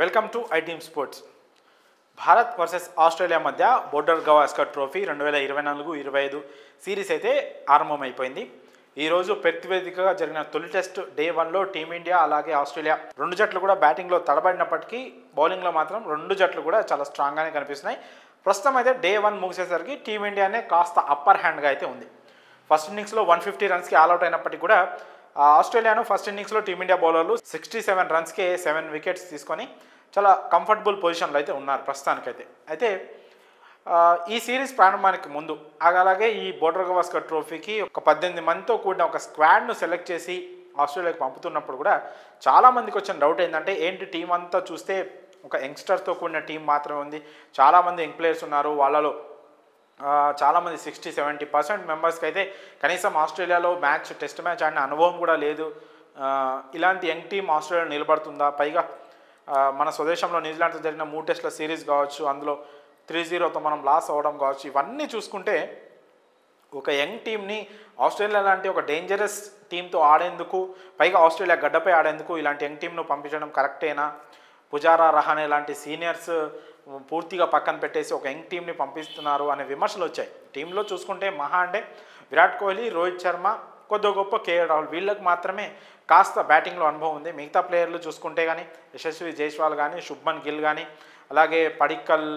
Welcome to iTeam sports. Bharat versus Australia మధ్య Border Gavaskar trophy 2024-25 series అయితే ఆరంభమైపోయింది. ఈరోజు పెర్త్ వేదికగా జరిగిన తొలి టెస్ట్ డే 1లో టీమిండియా అలాగే ఆస్ట్రేలియా రెండు జట్లు కూడా బ్యాటింగ్లో తడబడినప్పటికీ బౌలింగ్లో మాత్రం రెండు జట్లు కూడా చాలా స్ట్రాంగ్గానే కనిపిస్తున్నాయి. ప్రస్తుతం అయితే డే 1 ముగిసేసరికి టీమిండియానే కాస్త అప్పర్ హ్యాండ్గా అయితే ఉంది. ఫస్ట్ ఇన్నింగ్స్లో 150 రన్స్కి ఆల్అవుట్ అయినప్పటికీ కూడా ఆస్ట్రేలియాను ఫస్ట్ ఇన్నింగ్స్లో టీమిండియా బౌలర్లు 67 రన్స్కే 7 వికెట్స్ తీసుకొని చాలా కంఫర్టబుల్ పొజిషన్లో అయితే ఉన్నారు ప్రస్తుతానికైతే. అయితే ఈ సిరీస్ ప్రారంభానికి ముందు అలాగే ఈ బోర్డర్ గవాస్కర్ ట్రోఫీకి ఒక 18 మందితో కూడిన ఒక స్క్వాడ్ను సెలెక్ట్ చేసి ఆస్ట్రేలియాకి పంపుతున్నప్పుడు కూడా చాలామందికి వచ్చిన డౌట్ ఏంటంటే ఏంటి టీం అంతా చూస్తే ఒక యంగ్స్టర్స్తో కూడిన టీం మాత్రమే ఉంది, చాలామంది యంగ్ ప్లేయర్స్ ఉన్నారు, వాళ్ళలో చాలామంది 60-70% మెంబర్స్కి అయితే కనీసం ఆస్ట్రేలియాలో టెస్ట్ మ్యాచ్ ఆడిన అనుభవం కూడా లేదు. ఇలాంటి యంగ్ టీం ఆస్ట్రేలియా నిలబడుతుందా? పైగా మన స్వదేశంలో న్యూజిలాండ్తో జరిగిన 3 టెస్టుల సిరీస్ కావచ్చు, అందులో 3-0తో మనం లాస్ అవ్వడం కావచ్చు, ఇవన్నీ చూసుకుంటే ఒక యంగ్ టీంని ఆస్ట్రేలియా లాంటి ఒక డేంజరస్ టీంతో ఆడేందుకు, పైగా ఆస్ట్రేలియా గడ్డపై ఆడేందుకు ఇలాంటి యంగ్ టీంను పంపించడం కరెక్టేనా? పుజారా, రహానే లాంటి సీనియర్స్ పూర్తిగా పక్కన పెట్టేసి ఒక యంగ్ టీంని పంపిస్తున్నారు అనే విమర్శలు వచ్చాయి. టీంలో చూసుకుంటే మహా అంటే విరాట్ కోహ్లీ, రోహిత్ శర్మ, కొద్ది గొప్ప కేఎల్ రాహుల్, వీళ్ళకి మాత్రమే కాస్త బ్యాటింగ్లో అనుభవం ఉంది. మిగతా ప్లేయర్లు చూసుకుంటే కానీ యశస్వి జైస్వాల్ కానీ, శుభ్మన్ గిల్ కానీ, అలాగే పడిక్కల్,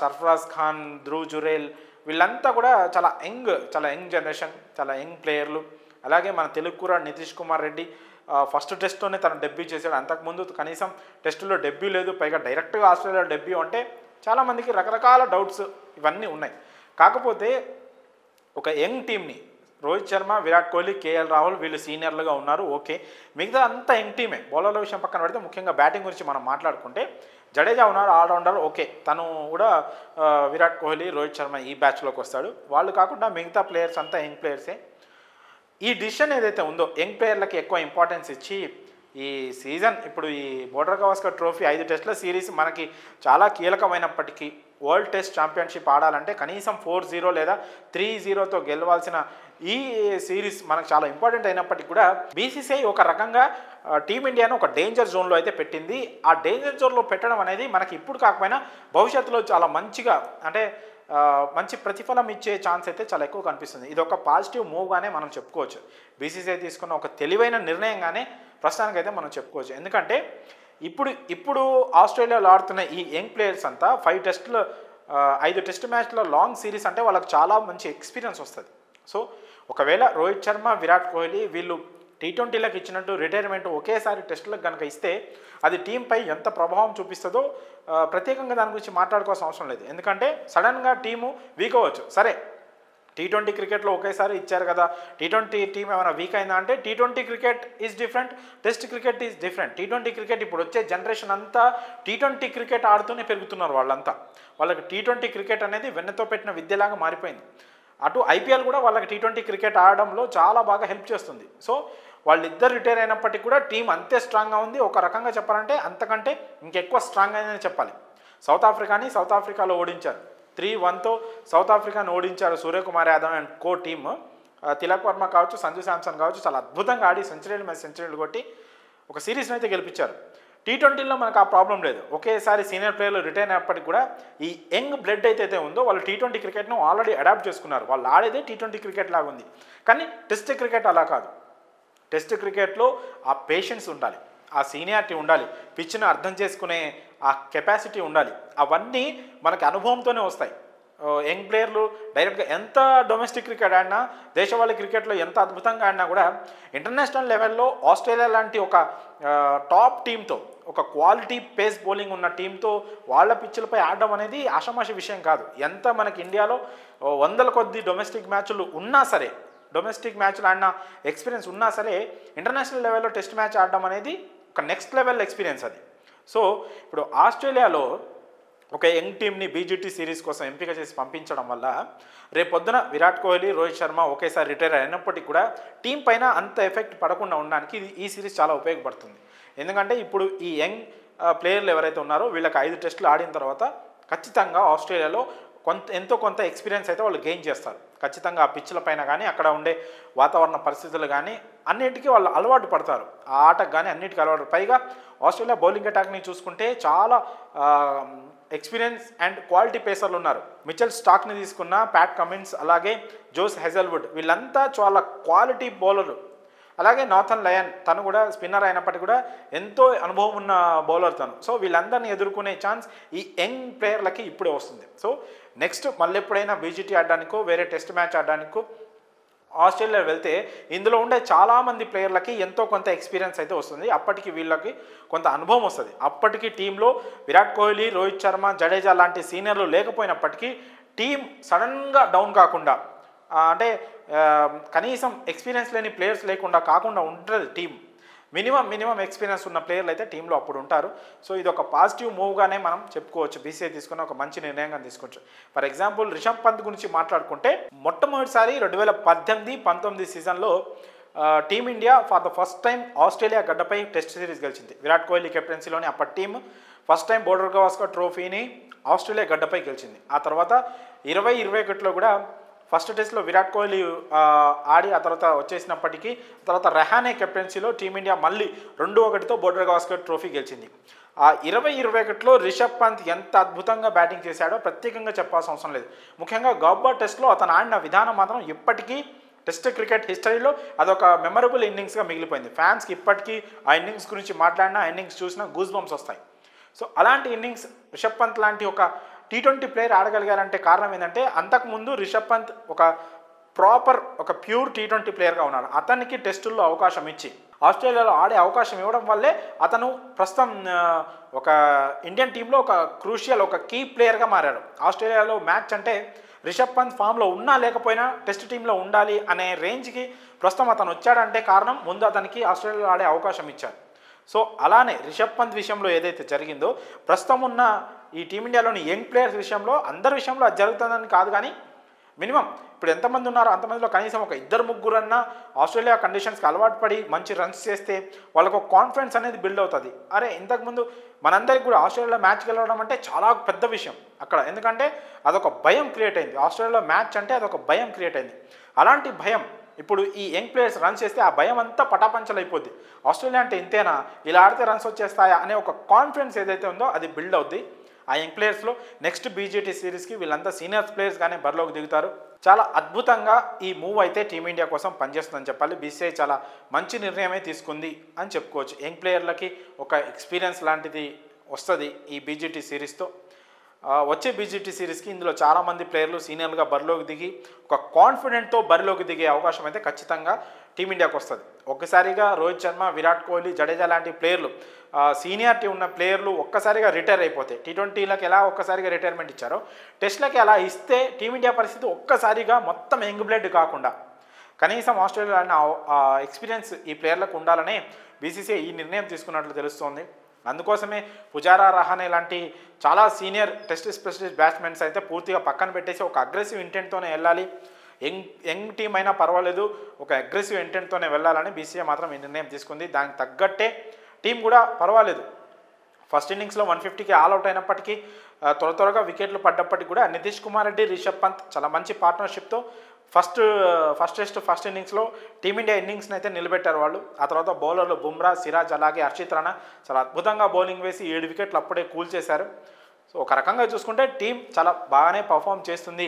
సర్ఫరాజ్ ఖాన్, ధ్రువ్ జురేల్, వీళ్ళంతా కూడా చాలా యంగ్ జనరేషన్, చాలా యంగ్ ప్లేయర్లు. అలాగే మన తెలుగు కూడా నితీష్ కుమార్ రెడ్డి ఫస్ట్ టెస్ట్లోనే తను డెబ్యూ చేశాడు. అంతకుముందు కనీసం టెస్టులో డెబ్యూ లేదు, పైగా డైరెక్ట్గా ఆస్ట్రేలియా డెబ్యూ అంటే చాలామందికి రకరకాల డౌట్స్ ఇవన్నీ ఉన్నాయి. కాకపోతే ఒక యంగ్ టీంని రోహిత్ శర్మ, విరాట్ కోహ్లీ, కేఎల్ రాహుల్ వీళ్ళు సీనియర్లుగా ఉన్నారు, ఓకే. మిగతా అంతా యంగ్ టీమే. బౌలర్ల విషయం పక్కన పెడితే ముఖ్యంగా బ్యాటింగ్ గురించి మనం మాట్లాడుకుంటే జడేజా ఉన్నారు, ఆల్రౌండర్, ఓకే. తను కూడా విరాట్ కోహ్లీ, రోహిత్ శర్మ ఈ బ్యాచ్లోకి వస్తాడు. వాళ్ళు కాకుండా మిగతా ప్లేయర్స్ అంతా యంగ్ ప్లేయర్సే. ఈ డిసిషన్ ఏదైతే ఉందో యంగ్ ప్లేయర్లకి ఎక్కువ ఇంపార్టెన్స్ ఇచ్చి ఈ సీజన్ ఇప్పుడు ఈ బోర్డర్ గవాస్కర్ ట్రోఫీ 5 టెస్టుల సిరీస్ మనకి చాలా కీలకమైనప్పటికీ వరల్డ్ టెస్ట్ ఛాంపియన్షిప్ ఆడాలంటే కనీసం 4-0 లేదా 3-0తో గెలవాల్సిన ఈ సిరీస్ మనకు చాలా ఇంపార్టెంట్ అయినప్పటికీ కూడా బీసీసీఐ ఒక రకంగా టీమిండియాను ఒక డేంజర్ జోన్లో అయితే పెట్టింది. ఆ డేంజర్ జోన్లో పెట్టడం అనేది మనకి ఇప్పుడు కాకపోయినా భవిష్యత్తులో చాలా మంచిగా అంటే మంచి ప్రతిఫలం ఇచ్చే ఛాన్స్ అయితే చాలా ఎక్కువ కనిపిస్తుంది. ఇది ఒక పాజిటివ్ మూవ్గానే మనం చెప్పుకోవచ్చు. బీసీసీఐ తీసుకున్న ఒక తెలివైన నిర్ణయంగానే ప్రస్తుతానికైతే మనం చెప్పుకోవచ్చు. ఎందుకంటే ఇప్పుడు ఆస్ట్రేలియాలో ఆడుతున్న ఈ యంగ్ ప్లేయర్స్ అంతా 5 టెస్ట్ మ్యాచ్ల లాంగ్ సిరీస్ అంటే వాళ్ళకి చాలా మంచి ఎక్స్పీరియన్స్ వస్తుంది. సో ఒకవేళ రోహిత్ శర్మ, విరాట్ కోహ్లీ వీళ్ళు T20లకు ఇచ్చినట్టు రిటైర్మెంట్ ఒకేసారి టెస్టులకు కనుక ఇస్తే అది టీంపై ఎంత ప్రభావం చూపిస్తుందో ప్రత్యేకంగా దాని గురించి మాట్లాడుకోవాల్సిన అవసరం లేదు. ఎందుకంటే సడన్గా టీము వీక్ అవ్వచ్చు. సరే, T20 క్రికెట్లో ఒకేసారి ఇచ్చారు కదా, T20 టీం ఏమైనా వీక్ అయిందా అంటే T20 cricket is different, test cricket is different. T20 cricket ఇప్పుడు వచ్చే జనరేషన్ అంతా T20 క్రికెట్ ఆడుతూనే పెరుగుతున్నారు. వాళ్ళకి T20 క్రికెట్ అనేది వెన్నతో పెట్టిన విద్యలాగా మారిపోయింది. అటు ఐపీఎల్ కూడా వాళ్ళకి T20 క్రికెట్ ఆడడంలో చాలా బాగా హెల్ప్ చేస్తుంది. సో వాళ్ళిద్దరు రిటైర్ అయినప్పటికీ కూడా టీం అంతే స్ట్రాంగ్గా ఉంది. ఒక రకంగా చెప్పాలంటే అంతకంటే ఇంకెక్కువ స్ట్రాంగ్ అయిందని చెప్పాలి. సౌత్ ఆఫ్రికాలో ఓడించారు. 3-1తో సౌత్ ఆఫ్రికాను ఓడించారు Suryakumar Yadav and co team. Tilak Varma కావచ్చు, సంజు శాంసన్ కావచ్చు, చాలా అద్భుతంగా ఆడి సెంచరీలు కొట్టి ఒక సిరీస్ని అయితే గెలిపించారు. T20లో మనకు ఆ ప్రాబ్లం లేదు. ఒకేసారి సీనియర్ ప్లేయర్లు రిటైర్ అయినప్పటికీ కూడా ఈ యంగ్ బ్లడ్ అయితే ఉందో వాళ్ళు T20 క్రికెట్ను ఆల్రెడీ అడాప్ట్ చేసుకున్నారు. వాళ్ళు ఆడేదే T20 క్రికెట్ లాగా ఉంది. కానీ టెస్ట్ క్రికెట్ అలా కాదు. టెస్ట్ క్రికెట్లో ఆ పేషెన్స్ ఉండాలి, ఆ సీనియారిటీ ఉండాలి, పిచ్ను అర్థం చేసుకునే ఆ కెపాసిటీ ఉండాలి. అవన్నీ మనకి అనుభవంతోనే వస్తాయి. యంగ్ ప్లేయర్లు డైరెక్ట్గా ఎంత డొమెస్టిక్ క్రికెట్ ఆడినా, దేశవాళీ క్రికెట్లో ఎంత అద్భుతంగా ఆడినా కూడా ఇంటర్నేషనల్ లెవెల్లో ఆస్ట్రేలియా లాంటి ఒక టాప్ టీంతో, ఒక క్వాలిటీ పేస్ బౌలింగ్ ఉన్న టీంతో వాళ్ళ పిచ్చులపై ఆడడం అనేది ఆషామాషి విషయం కాదు. ఎంత మనకి ఇండియాలో 100 కొద్ది డొమెస్టిక్ మ్యాచ్లు ఉన్నా సరే, డొమెస్టిక్ మ్యాచ్లు ఆడిన ఎక్స్పీరియన్స్ ఉన్నా సరే, ఇంటర్నేషనల్ లెవెల్లో టెస్ట్ మ్యాచ్ ఆడడం అనేది ఒక నెక్స్ట్ లెవెల్ ఎక్స్పీరియన్స్ అది. సో ఇప్పుడు ఆస్ట్రేలియాలో ఒక యంగ్ టీంని బీజీటీ సిరీస్ కోసం ఎంపిక చేసి పంపించడం వల్ల రేపొద్దున విరాట్ కోహ్లీ, రోహిత్ శర్మ ఒకేసారి రిటైర్ అయినప్పటికీ కూడా టీం పైన అంత ఎఫెక్ట్ పడకుండా ఉండడానికి ఈ సిరీస్ చాలా ఉపయోగపడుతుంది. ఎందుకంటే ఇప్పుడు ఈ యంగ్ ప్లేయర్లు ఎవరైతే ఉన్నారో వీళ్ళకి 5 టెస్టులు ఆడిన తర్వాత ఖచ్చితంగా ఆస్ట్రేలియాలో ఎంతో కొంత ఎక్స్పీరియన్స్ అయితే వాళ్ళు గెయిన్ చేస్తారు. ఖచ్చితంగా ఆ పిచ్ల పైన కానీ, అక్కడ ఉండే వాతావరణ పరిస్థితులు కానీ అన్నింటికీ వాళ్ళు అలవాటు పడతారు. ఆ ఆటకు కానీ అన్నిటికీ అలవాటు. పైగా ఆస్ట్రేలియా బౌలింగ్ అటాక్ని చూసుకుంటే చాలా ఎక్స్పీరియన్స్ అండ్ క్వాలిటీ పేసర్లు ఉన్నారు. మిచెల్ స్టార్క్ని తీసుకున్న, ప్యాట్ కమిన్స్, అలాగే జోస్ హెజల్వుడ్, వీళ్ళంతా చాలా క్వాలిటీ బౌలర్లు. అలాగే నాథన్ లయన్, తను కూడా స్పిన్నర్ అయినప్పటికీ కూడా ఎంతో అనుభవం ఉన్న బౌలర్ తను. సో వీళ్ళందరినీ ఎదుర్కొనే ఛాన్స్ ఈ యంగ్ ప్లేయర్లకి ఇప్పుడే వస్తుంది. సో నెక్స్ట్ మళ్ళీ ఎప్పుడైనా బీజీటీ ఆడడానికో వేరే టెస్ట్ మ్యాచ్ ఆడడానికో ఆస్ట్రేలియా వెళ్తే ఇందులో ఉండే చాలామంది ప్లేయర్లకి ఎంతో కొంత ఎక్స్పీరియన్స్ అయితే వస్తుంది. అప్పటికి వీళ్ళకి కొంత అనుభవం వస్తుంది. అప్పటికి టీంలో విరాట్ కోహ్లీ, రోహిత్ శర్మ, జడేజా లాంటి సీనియర్లు లేకపోయినప్పటికీ టీం సడన్గా డౌన్ కాకుండా, అంటే కనీసం ఎక్స్పీరియన్స్ లేని ప్లేయర్స్ లేకుండా కాకుండా ఉంటుంది టీం. మినిమం ఎక్స్పీరియన్స్ ఉన్న ప్లేయర్లు అయితే టీంలో అప్పుడు ఉంటారు. సో ఇది ఒక పాజిటివ్ మూవ్గానే మనం చెప్పుకోవచ్చు. బీసీఐ తీసుకున్న ఒక మంచి నిర్ణయంగా తీసుకోవచ్చు. ఫర్ ఎగ్జాంపుల్ రిషబ్ పంత్ గురించి మాట్లాడుకుంటే మొట్టమొదటిసారి 2018-19 సీజన్లో team India for the first time Australia గడ్డపై టెస్ట్ సిరీస్ గెలిచింది. విరాట్ కోహ్లీ కెప్టెన్సీలోని అప్పటి team first time Border Gavaskar ట్రోఫీని ఆస్ట్రేలియా గడ్డపై గెలిచింది. ఆ తర్వాత 2021లో కూడా ఫస్ట్ టెస్ట్లో విరాట్ కోహ్లీ ఆడి ఆ తర్వాత వచ్చేసినప్పటికీ తర్వాత రహానే కెప్టెన్సీలో టీమిండియా మళ్ళీ 2-1తో బోర్డర్ గవాస్కర్ ట్రోఫీ గెలిచింది. ఆ 2021లో రిషబ్ పంత్ ఎంత అద్భుతంగా బ్యాటింగ్ చేశాడో ప్రత్యేకంగా చెప్పాల్సిన అవసరం లేదు. ముఖ్యంగా గబ్బా టెస్ట్లో అతను ఆడిన విధానం మాత్రం ఇప్పటికీ టెస్ట్ క్రికెట్ హిస్టరీలో అదొక మెమరబుల్ ఇన్నింగ్స్గా మిగిలిపోయింది. ఫ్యాన్స్కి ఇప్పటికీ ఆ ఇన్నింగ్స్ గురించి మాట్లాడినా, ఆ ఇన్నింగ్స్ చూసినా గూస్ బంప్స్ వస్తాయి. సో అలాంటి ఇన్నింగ్స్ రిషబ్ పంత్ లాంటి ఒక T20 ప్లేయర్ ఆడగలిగారంటే కారణం ఏంటంటే అంతకుముందు రిషబ్ పంత్ ఒక ప్యూర్ T20 ప్లేయర్గా ఉన్నాడు. అతనికి టెస్టుల్లో అవకాశం ఇచ్చి ఆస్ట్రేలియాలో ఆడే అవకాశం ఇవ్వడం వల్లే అతను ప్రస్తుతం ఒక ఇండియన్ టీంలో ఒక క్రూషియల్, ఒక కీ ప్లేయర్గా మారాడు. ఆస్ట్రేలియాలో మ్యాచ్ అంటే రిషబ్ పంత్ ఫామ్లో ఉన్నా లేకపోయినా టెస్ట్ టీంలో ఉండాలి అనే రేంజ్కి ప్రస్తుతం అతను వచ్చాడంటే కారణం ముందు అతనికి ఆస్ట్రేలియాలో ఆడే అవకాశం ఇచ్చారు. సో అలానే రిషబ్ పంత్ విషయంలో ఏదైతే జరిగిందో ప్రస్తుతం ఉన్న ఈ టీమిండియాలోని యంగ్ ప్లేయర్స్ విషయంలో అందరి విషయంలో అది జరుగుతుందని కాదు, కానీ మినిమం ఇప్పుడు ఎంతమంది ఉన్నారో అంతమందిలో కనీసం ఒక 2-3 అన్నా ఆస్ట్రేలియా కండిషన్స్కి అలవాటు పడి మంచి రన్స్ చేస్తే వాళ్ళకు ఒక కాన్ఫిడెన్స్ అనేది బిల్డ్ అవుతుంది. అరే ఇంతకుముందు మనందరికి కూడా ఆస్ట్రేలియాలో మ్యాచ్ గెలవడం అంటే చాలా పెద్ద విషయం అక్కడ, ఎందుకంటే అదొక భయం క్రియేట్ అయింది. ఆస్ట్రేలియాలో మ్యాచ్ అంటే అదొక భయం క్రియేట్ అయింది. అలాంటి భయం ఇప్పుడు ఈ యంగ్ ప్లేయర్స్ రన్ చేస్తే ఆ భయం అంతా పటాపంచలైపోద్ది. ఆస్ట్రేలియా అంటే ఇంతేనా, ఇలా ఆడితే రన్స్ వచ్చేస్తాయా అనే ఒక కాన్ఫిడెన్స్ ఏదైతే ఉందో అది బిల్డ్ అవుద్ది ఆ యంగ్ ప్లేయర్స్లో. నెక్స్ట్ బీజీటీ సిరీస్కి వీళ్ళంతా సీనియర్స్ ప్లేయర్స్గానే బరిలోకి దిగుతారు. చాలా అద్భుతంగా ఈ మూవ్ అయితే టీమిండియా కోసం పనిచేస్తుందని చెప్పాలి. బీసీఐ చాలా మంచి నిర్ణయమే తీసుకుంది అని చెప్పుకోవచ్చు. యంగ్ ప్లేయర్లకి ఒక ఎక్స్పీరియన్స్ లాంటిది వస్తుంది ఈ బీజీటీ సిరీస్తో. వచ్చే బీజీటీ సిరీస్కి ఇందులో చాలామంది ప్లేయర్లు సీనియర్లుగా బరిలోకి దిగి ఒక కాన్ఫిడెంట్తో బరిలోకి దిగే అవకాశం అయితే ఖచ్చితంగా టీమిండియాకు వస్తుంది. ఒక్కసారిగా రోహిత్ శర్మ, విరాట్ కోహ్లీ, జడేజా లాంటి ప్లేయర్లు సీనియారిటీ ఉన్న ప్లేయర్లు ఒక్కసారిగా రిటైర్ అయిపోతే, T20లకు ఎలా ఒక్కసారిగా రిటైర్మెంట్ ఇచ్చారో టెస్ట్లకి అలా ఇస్తే టీమిండియా పరిస్థితి ఒక్కసారిగా మొత్తం యంగ్ బ్లడ్ కాకుండా కనీసం ఆస్ట్రేలియా ఎక్స్పీరియన్స్ ఈ ప్లేయర్లకు ఉండాలనే బీసీసీఐ ఈ నిర్ణయం తీసుకున్నట్లు తెలుస్తోంది. అందుకోసమే పుజారా, రహానే లాంటి చాలా సీనియర్ టెస్ట్ స్పెషలిస్ట్ బ్యాట్స్మెన్స్ అయితే పూర్తిగా పక్కన పెట్టేసి ఒక అగ్రెసివ్ ఇంటెంట్తోనే వెళ్ళాలి, యంగ్ టీం అయినా పర్వాలేదు ఒక అగ్రెసివ్ ఇంటెంట్తోనే వెళ్ళాలని బీసీఐ మాత్రం ఈ నిర్ణయం తీసుకుంది. దానికి తగ్గట్టే టీం కూడా పర్వాలేదు. ఫస్ట్ ఇన్నింగ్స్లో 150కి ఆల్అవుట్ అయినప్పటికీ త్వరగా వికెట్లు పడ్డప్పటికీ కూడా నితీష్ కుమార్ రెడ్డి, రిషబ్ పంత్ చాలా మంచి పార్ట్నర్షిప్తో ఫస్ట్ ఇన్నింగ్స్లో టీమిండియా ఇన్నింగ్స్ని అయితే నిలబెట్టారు వాళ్ళు. ఆ తర్వాత బౌలర్లు బుమ్రా, సిరాజ్, అలాగే హర్షిత్ రాణా చాలా అద్భుతంగా బౌలింగ్ వేసి 7 వికెట్లు అప్పుడే కూల్చేశారు. సో ఒక రకంగా చూసుకుంటే టీం చాలా బాగానే పర్ఫామ్ చేస్తుంది.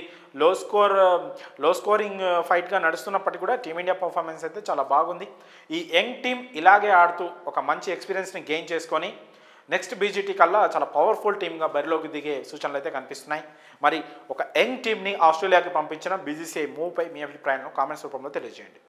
లో స్కోరింగ్ ఫైట్గా నడుస్తున్నప్పటికీ కూడా టీమిండియా పర్ఫార్మెన్స్ అయితే చాలా బాగుంది. ఈ యంగ్ టీం ఇలాగే ఆడుతూ ఒక మంచి ఎక్స్పీరియన్స్ని గెయిన్ చేసుకొని నెక్స్ట్ బీజీటీ కల్లా చాలా పవర్ఫుల్ టీమ్గా బరిలోకి దిగే సూచనలు అయితే కనిపిస్తున్నాయి. మరి ఒక యంగ్ టీమ్ని ఆస్ట్రేలియాకి పంపించిన బీసీసీఐ మూవ్పై మీ అభిప్రాయాలను కామెంట్స్ రూపంలో తెలియజేయండి.